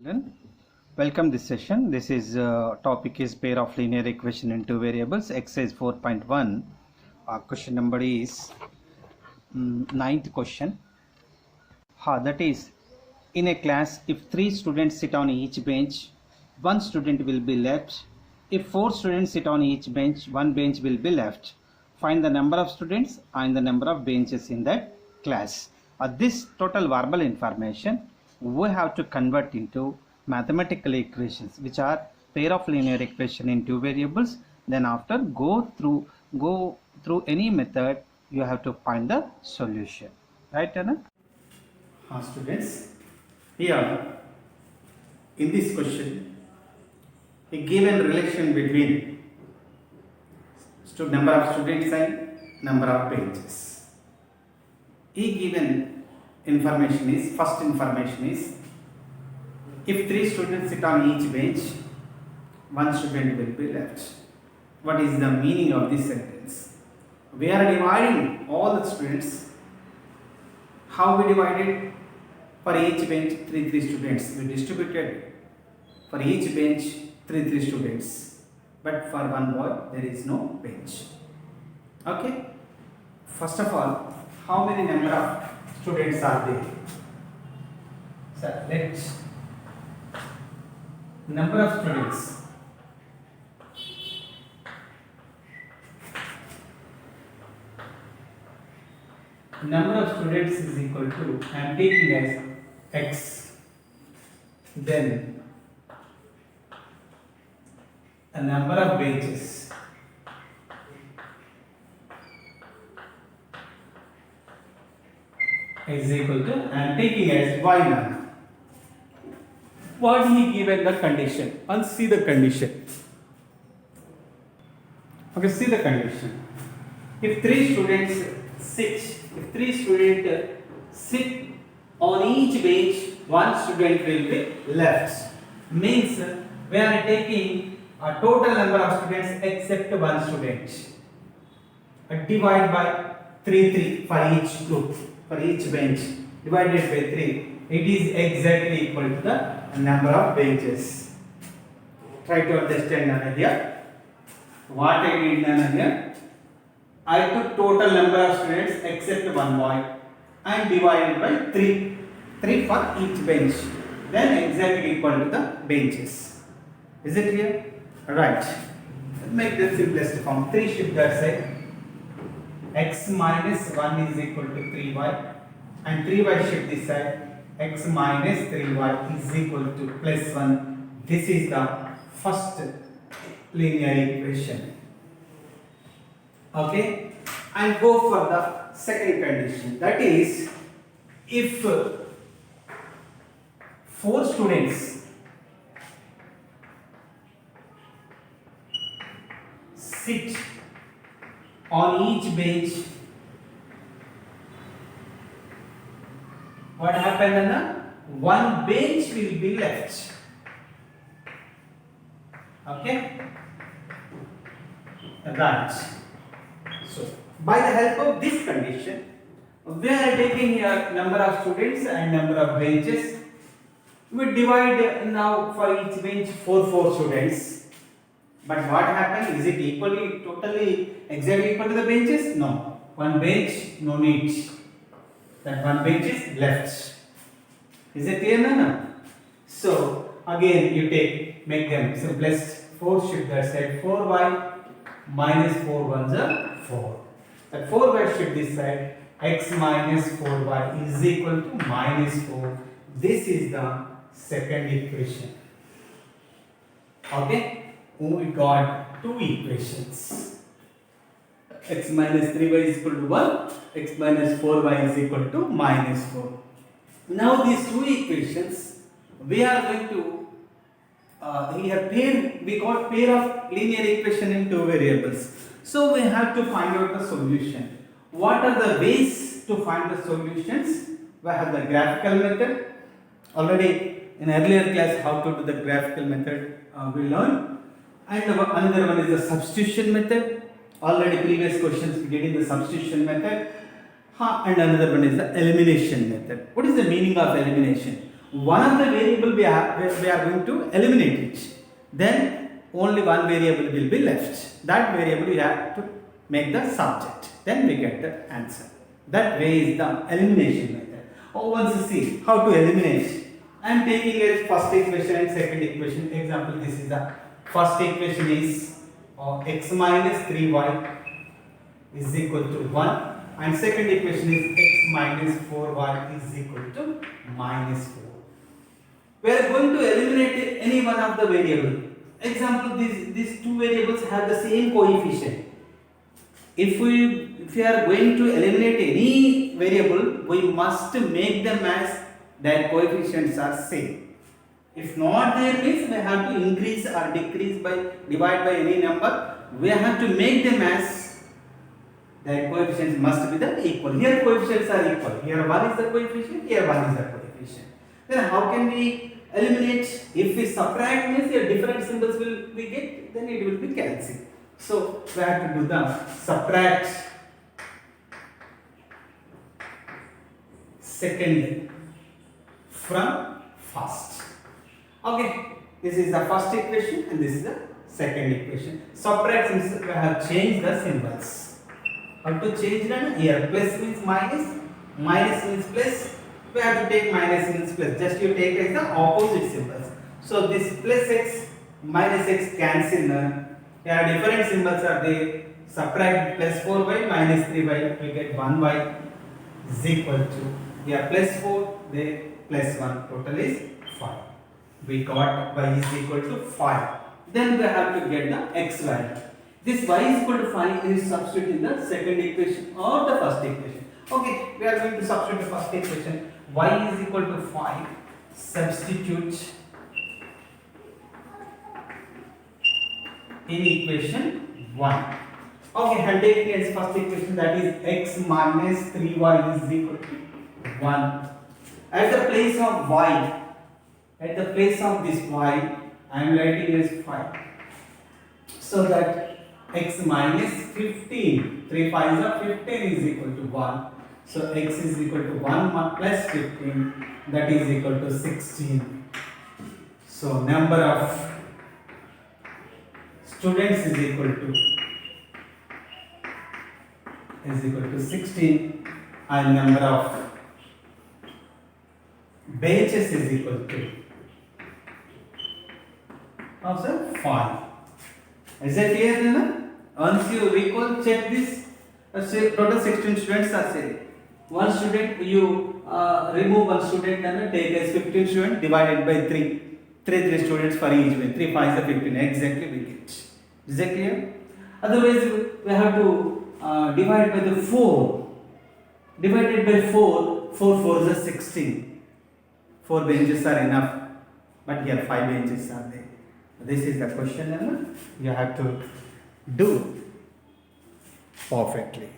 Then welcome this session. This is topic is pair of linear equation in two variables. Exercise 4.1. Question number is ninth question. That is, in a class, if 3 students sit on each bench, 1 student will be left. If 4 students sit on each bench, 1 bench will be left. Find the number of students and the number of benches in that class. This total verbal information we have to convert into mathematical equations, which are pair of linear equation in two variables. Then after go through any method, you have to find the solution. Right, Anna? Students, here in this question, a given relation between number of students and number of benches. A given information is, first information is, if 3 students sit on each bench, 1 student will be left. What is the meaning of this sentence? We are dividing all the students. How we divided? For each bench 3 students. We distributed for each bench 3 students. But for one boy there is no bench. Okay. First of all, how many number of students are there? So let's number of students. Number of students is equal to, I am taking as x, then a number of benches is equal to, I am taking as y1. What he given the condition, and see the condition. Okay, see the condition. If 3 students sit on each bench, 1 student will be left. Means we are taking a total number of students except 1 student. Divide by 3 for each group, for each bench. Divided by 3. It is exactly equal to the number of benches. Try to understand Nana here. What I did Nana here? I took total number of students except one boy and divided by 3. 3 for each bench. Then exactly equal to the benches. Is it clear? Right. Let's make the simplest form. 3 shift that side. X minus 1 is equal to 3y. And 3y shift this side. X minus 3y is equal to plus 1. This is the first linear equation. Okay, and go for the second condition. That is, if 4 students sit on each bench, what happened, Anna? 1 bench will be left. Okay, right. So, by the help of this condition, we are taking here number of students and number of benches. We divide now for each bench 4 students. But what happened? Is it equally, totally, exactly equal to the benches? No. 1 bench, no need. That 1 bench is left. Is it clear now? So, again you make them simplest. 4 shift that side, 4y minus 4 ones are 4. That 4y shift this side, x minus 4y is equal to minus 4. This is the second equation. Okay, we got 2 equations. X minus 3y is equal to 1, x minus 4y is equal to minus 4. Now these 2 equations, we are going to we got pair of linear equation in 2 variables. So we have to find out the solution. What are the ways to find the solutions? We have the graphical method. Already in earlier class how to do the graphical method we learned. And another one is the substitution method. Already previous questions we did in the substitution method. And another one is the elimination method. What is the meaning of elimination? one of the variable we are going to eliminate it. Then only one variable will be left. That variable we have to make the subject. Then we get the answer. That way is the elimination method. Oh, once you see how to eliminate, I am taking a first equation and second equation. Example, this is the first equation is x minus 3y is equal to 1, and second equation is x minus 4y is equal to minus 4. We are going to eliminate any one of the variable. Example, these two variables have the same coefficient. If we are going to eliminate any variable, we must make them as their coefficients are same. If not there means we have to increase or decrease by divide by any number. We have to make them as their coefficients must be the equal. Here coefficients are equal. Here 1 is the coefficient, here 1 is the coefficient. Then how can we eliminate? If we subtract means here different symbols will we get, then it will be cancelled. So we have to do the subtract second from first. Okay, this is the first equation and this is the second equation. Subtract means we have changed the symbols. How to change them? Here plus means minus, minus means plus. We have to take minus means plus. Just you take as the opposite symbols. So this plus x minus x cancel. Here different symbols are there. Subtract plus 4y minus 3y, we get 1y is equal to, here plus 4, there plus 1, total is 5. We got y is equal to 5. Then we have to get the x value. This y is equal to 5 is substitute in the second equation or the first equation. Okay, we are going to substitute the first equation. Y is equal to 5. Substitute in equation 1. Okay, I am taking as first equation, that is x minus 3y is equal to 1. At the place of y, at the place of this y, I am writing as 5. So that x minus 15, 3 5s are 15 is equal to 1. So x is equal to 1 plus 15, that is equal to 16. So number of students is equal to 16, and number of benches is equal to also 5. Is that clear then? Once you recall, check this. Say total 16 students are saying. One student you remove one student and take as 15 students divided by 3. 3 students for each way. 3 5s are 15. Exactly we get. Is that clear? Otherwise we have to divide by the 4. Divided by 4, 4 4s are 16. 4 benches are enough, but here 5 benches are there. This is the question number. You have to do perfectly.